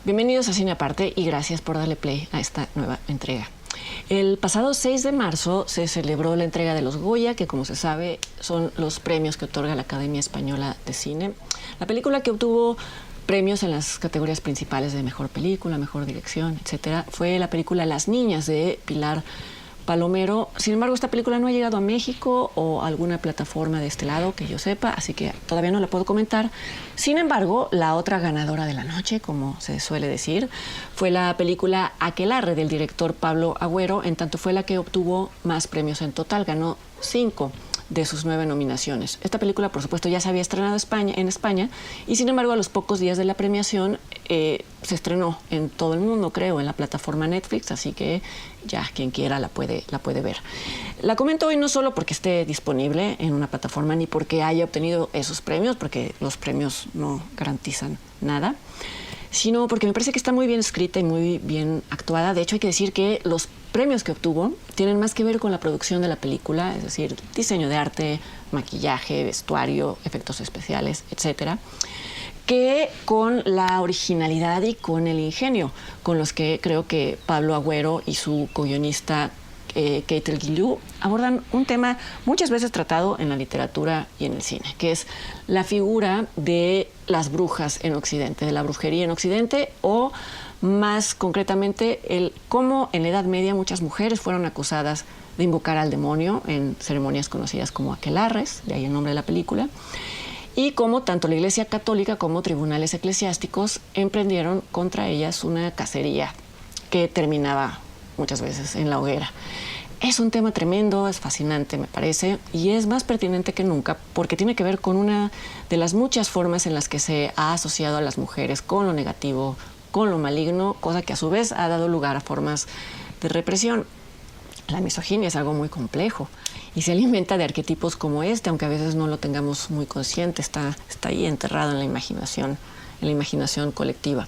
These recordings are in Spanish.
Bienvenidos a Cine Aparte y gracias por darle play a esta nueva entrega. El pasado 6 de marzo se celebró la entrega de los Goya, que como se sabe son los premios que otorga la Academia Española de Cine. La película que obtuvo premios en las categorías principales de mejor película, mejor dirección, etcétera, fue la película Las Niñas de Pilar Palomero. Sin embargo, esta película no ha llegado a México o a alguna plataforma de este lado que yo sepa, así que todavía no la puedo comentar. Sin embargo, la otra ganadora de la noche, como se suele decir, fue la película Aquelarre del director Pablo Agüero, en tanto fue la que obtuvo más premios en total, ganó 5 de sus 9 nominaciones. Esta película, por supuesto, ya se había estrenado en España y, sin embargo, a los pocos días de la premiación se estrenó en todo el mundo, creo, en la plataforma Netflix, así que ya quien quiera la puede ver. La comento hoy no solo porque esté disponible en una plataforma ni porque haya obtenido esos premios, porque los premios no garantizan nada, sino porque me parece que está muy bien escrita y muy bien actuada. De hecho, hay que decir que los premios que obtuvo tienen más que ver con la producción de la película, es decir, diseño de arte, maquillaje, vestuario, efectos especiales, etcétera, que con la originalidad y con el ingenio con los que creo que Pablo Agüero y su co-guionista Keitel Guillou abordan un tema muchas veces tratado en la literatura y en el cine, que es la figura de las brujas en Occidente, de la brujería en Occidente, o más concretamente el cómo en la Edad Media muchas mujeres fueron acusadas de invocar al demonio en ceremonias conocidas como aquelarres, de ahí el nombre de la película, y cómo tanto la Iglesia Católica como tribunales eclesiásticos emprendieron contra ellas una cacería que terminaba muchas veces en la hoguera. Es un tema tremendo, es fascinante, me parece, y es más pertinente que nunca porque tiene que ver con una de las muchas formas en las que se ha asociado a las mujeres con lo negativo, con lo maligno, cosa que a su vez ha dado lugar a formas de represión. La misoginia es algo muy complejo y se alimenta de arquetipos como este, aunque a veces no lo tengamos muy consciente, está ahí enterrado en la imaginación colectiva.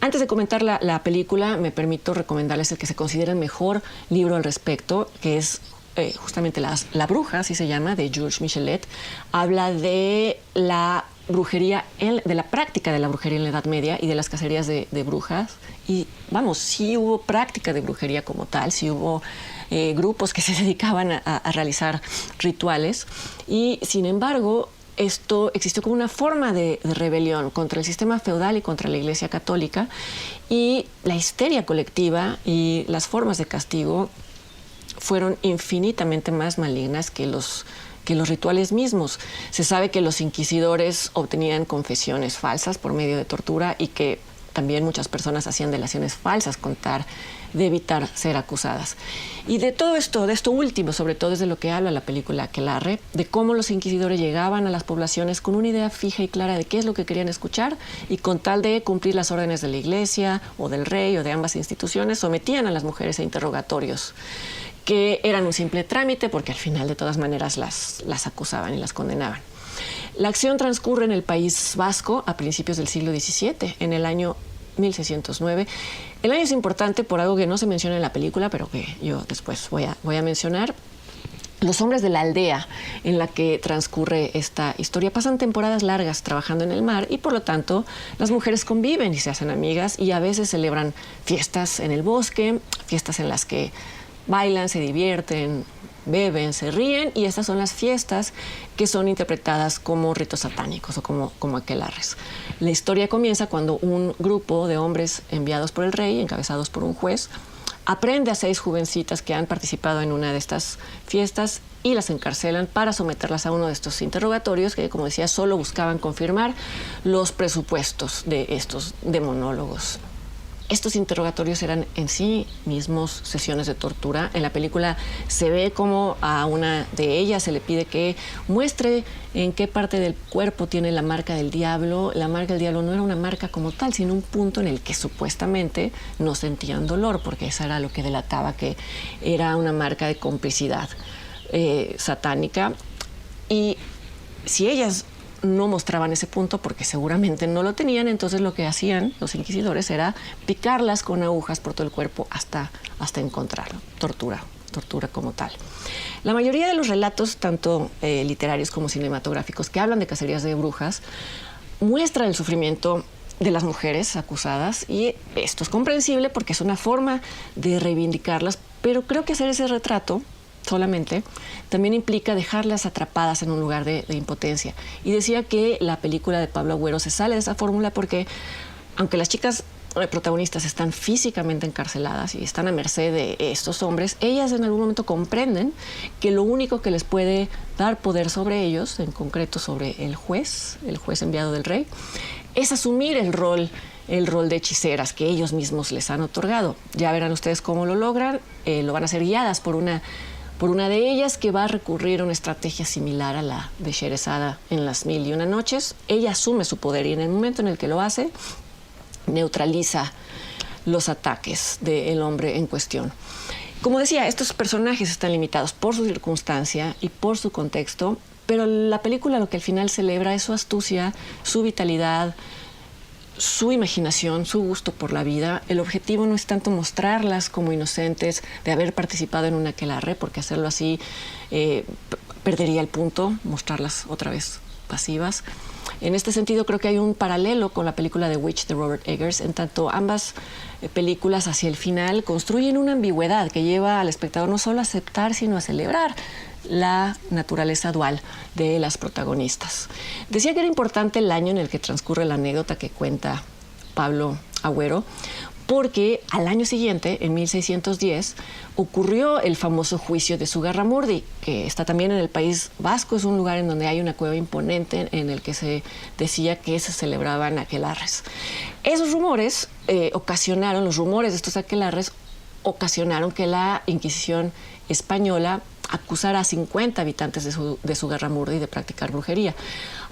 Antes de comentar la película, me permito recomendarles el que se considera el mejor libro al respecto, que es justamente La Bruja, así se llama, de Georges Michelet. Habla de la brujería, de la práctica de la brujería en la Edad Media y de las cacerías de brujas. Y vamos, sí hubo práctica de brujería como tal, sí hubo grupos que se dedicaban a realizar rituales y, sin embargo, esto existió como una forma de rebelión contra el sistema feudal y contra la Iglesia Católica, y la histeria colectiva y las formas de castigo fueron infinitamente más malignas que los rituales mismos. Se sabe que los inquisidores obtenían confesiones falsas por medio de tortura y que también muchas personas hacían delaciones falsas con tal de evitar ser acusadas. Y de todo esto, de esto último, sobre todo es de lo que habla la película Aquelarre, de cómo los inquisidores llegaban a las poblaciones con una idea fija y clara de qué es lo que querían escuchar, y con tal de cumplir las órdenes de la Iglesia o del rey o de ambas instituciones, sometían a las mujeres a interrogatorios que eran un simple trámite porque al final de todas maneras las acusaban y las condenaban. La acción transcurre en el País Vasco a principios del siglo XVII, en el año 1609. El año es importante por algo que no se menciona en la película, pero que yo después voy a mencionar. Los hombres de la aldea en la que transcurre esta historia pasan temporadas largas trabajando en el mar y, por lo tanto, las mujeres conviven y se hacen amigas y a veces celebran fiestas en el bosque, fiestas en las que bailan, se divierten, beben, se ríen, y estas son las fiestas que son interpretadas como ritos satánicos o como aquelarres. La historia comienza cuando un grupo de hombres enviados por el rey, encabezados por un juez, aprende a 6 jovencitas que han participado en una de estas fiestas y las encarcelan para someterlas a uno de estos interrogatorios que, como decía, solo buscaban confirmar los presupuestos de estos demonólogos. Estos interrogatorios eran en sí mismos sesiones de tortura. En la película se ve como a una de ellas se le pide que muestre en qué parte del cuerpo tiene la marca del diablo. La marca del diablo no era una marca como tal, sino un punto en el que supuestamente no sentían dolor, porque eso era lo que delataba que era una marca de complicidad satánica. Y si ellas no mostraban ese punto porque seguramente no lo tenían, entonces lo que hacían los inquisidores era picarlas con agujas por todo el cuerpo hasta encontrarlo. Tortura como tal. La mayoría de los relatos, tanto literarios como cinematográficos, que hablan de cacerías de brujas, muestran el sufrimiento de las mujeres acusadas, y esto es comprensible porque es una forma de reivindicarlas, pero creo que hacer ese retrato solamente también implica dejarlas atrapadas en un lugar de impotencia. Y decía que la película de Pablo Agüero se sale de esa fórmula porque, aunque las chicas protagonistas están físicamente encarceladas y están a merced de estos hombres, ellas en algún momento comprenden que lo único que les puede dar poder sobre ellos, en concreto sobre el juez enviado del rey, es asumir el rol de hechiceras que ellos mismos les han otorgado. Ya verán ustedes cómo lo logran. Lo van a ser guiadas por una de ellas, que va a recurrir a una estrategia similar a la de Sherezada en Las Mil y Una Noches. Ella asume su poder y en el momento en el que lo hace, neutraliza los ataques del hombre en cuestión. Como decía, estos personajes están limitados por su circunstancia y por su contexto, pero la película lo que al final celebra es su astucia, su vitalidad, su imaginación, su gusto por la vida. El objetivo no es tanto mostrarlas como inocentes de haber participado en un aquelarre, porque hacerlo así perdería el punto, mostrarlas otra vez pasivas. En este sentido, creo que hay un paralelo con la película The Witch de Robert Eggers, en tanto ambas películas hacia el final construyen una ambigüedad que lleva al espectador no solo a aceptar, sino a celebrar la naturaleza dual de las protagonistas. Decía que era importante el año en el que transcurre la anécdota que cuenta Pablo Agüero, porque al año siguiente, en 1610, ocurrió el famoso juicio de Zugarramurdi, que está también en el País Vasco. Es un lugar en donde hay una cueva imponente en el que se decía que se celebraban aquelarres. Esos rumores los rumores de estos aquelarres ocasionaron que la Inquisición española acusara a 50 habitantes de Zugarramurdi de practicar brujería.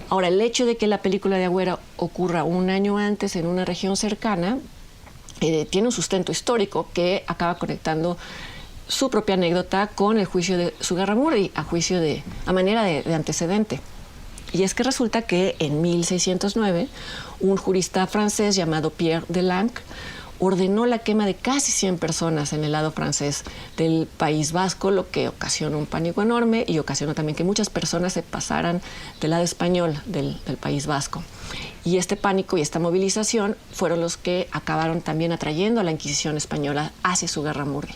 Ahora, el hecho de que la película de Agüero ocurra un año antes en una región cercana tiene un sustento histórico que acaba conectando su propia anécdota con el juicio de Zugarramurdi, a manera de antecedente. Y es que resulta que en 1609 un jurista francés llamado Pierre Delangle ordenó la quema de casi 100 personas en el lado francés del País Vasco, lo que ocasionó un pánico enorme y ocasionó también que muchas personas se pasaran del lado español del País Vasco. Y este pánico y esta movilización fueron los que acabaron también atrayendo a la Inquisición española hacia Zugarramurdi.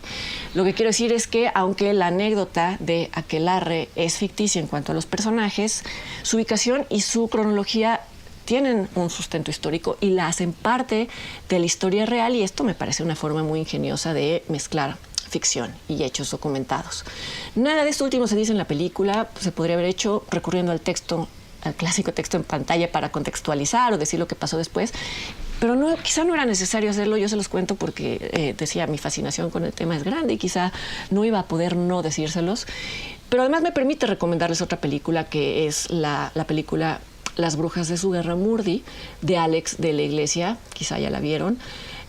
Lo que quiero decir es que, aunque la anécdota de aquelarre es ficticia en cuanto a los personajes, su ubicación y su cronología tienen un sustento histórico y la hacen parte de la historia real, y esto me parece una forma muy ingeniosa de mezclar ficción y hechos documentados. Nada de esto último se dice en la película. Se podría haber hecho recurriendo al clásico texto en pantalla para contextualizar o decir lo que pasó después, pero quizá no era necesario hacerlo. Yo se los cuento porque, decía, mi fascinación con el tema es grande y quizá no iba a poder no decírselos. Pero además me permite recomendarles otra película, que es la película Las brujas de Zugarramurdi, de Alex de la Iglesia. Quizá ya la vieron.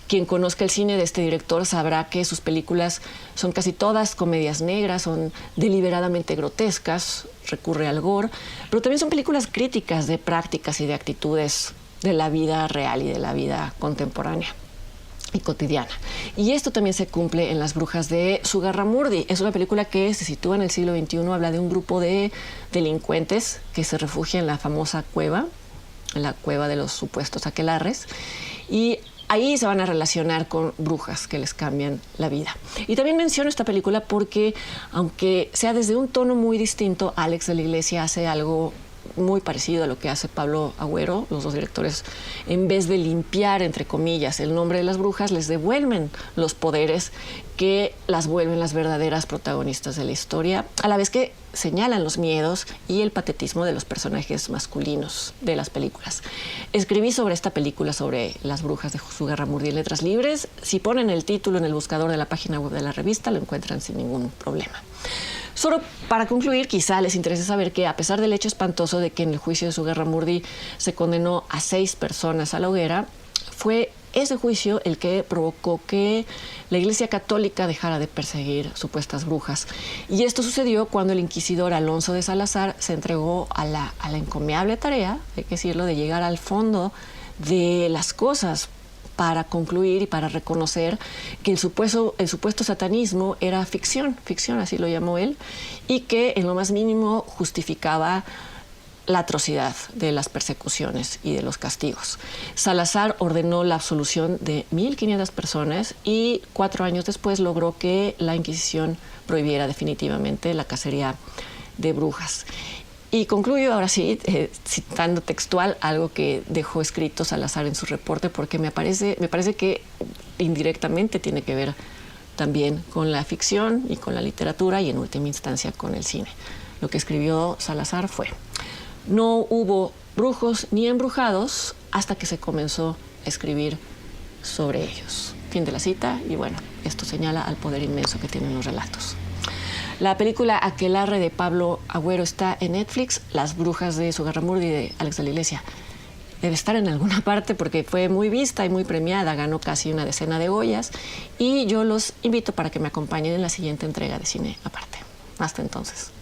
Quien conozca el cine de este director sabrá que sus películas son casi todas comedias negras, son deliberadamente grotescas, recurre al gore, pero también son películas críticas de prácticas y de actitudes de la vida real y de la vida contemporánea y cotidiana. Y esto también se cumple en Las brujas de Zugarramurdi. Es una película que se sitúa en el siglo XXI, habla de un grupo de delincuentes que se refugia en la famosa cueva, en la cueva de los supuestos aquelarres, y ahí se van a relacionar con brujas que les cambian la vida. Y también menciono esta película porque, aunque sea desde un tono muy distinto, Alex de la Iglesia hace algo muy parecido a lo que hace Pablo Agüero. Los dos directores, en vez de limpiar, entre comillas, el nombre de las brujas, les devuelven los poderes que las vuelven las verdaderas protagonistas de la historia, a la vez que señalan los miedos y el patetismo de los personajes masculinos de las películas. Escribí sobre esta película, sobre Las brujas de Zugarramurdi, en Letras Libres. Si ponen el título en el buscador de la página web de la revista, lo encuentran sin ningún problema. Solo para concluir, quizá les interese saber que, a pesar del hecho espantoso de que en el juicio de Zugarramurdi se condenó a 6 personas a la hoguera, fue ese juicio el que provocó que la Iglesia Católica dejara de perseguir supuestas brujas. Y esto sucedió cuando el inquisidor Alonso de Salazar se entregó a la encomiable tarea, hay que decirlo, de llegar al fondo de las cosas, para concluir y para reconocer que el supuesto satanismo era ficción, así lo llamó él, y que en lo más mínimo justificaba la atrocidad de las persecuciones y de los castigos. Salazar ordenó la absolución de 1.500 personas y 4 años después logró que la Inquisición prohibiera definitivamente la cacería de brujas. Y concluyo ahora sí, citando textual algo que dejó escrito Salazar en su reporte, porque me parece que indirectamente tiene que ver también con la ficción y con la literatura y en última instancia con el cine. Lo que escribió Salazar fue: no hubo brujos ni embrujados hasta que se comenzó a escribir sobre ellos. Fin de la cita, y bueno, esto señala al poder inmenso que tienen los relatos. La película Aquelarre de Pablo Agüero está en Netflix. Las brujas de Zugarramurdi de Alex de la Iglesia debe estar en alguna parte porque fue muy vista y muy premiada, ganó casi una decena de Goyas, y yo los invito para que me acompañen en la siguiente entrega de Cine Aparte. Hasta entonces.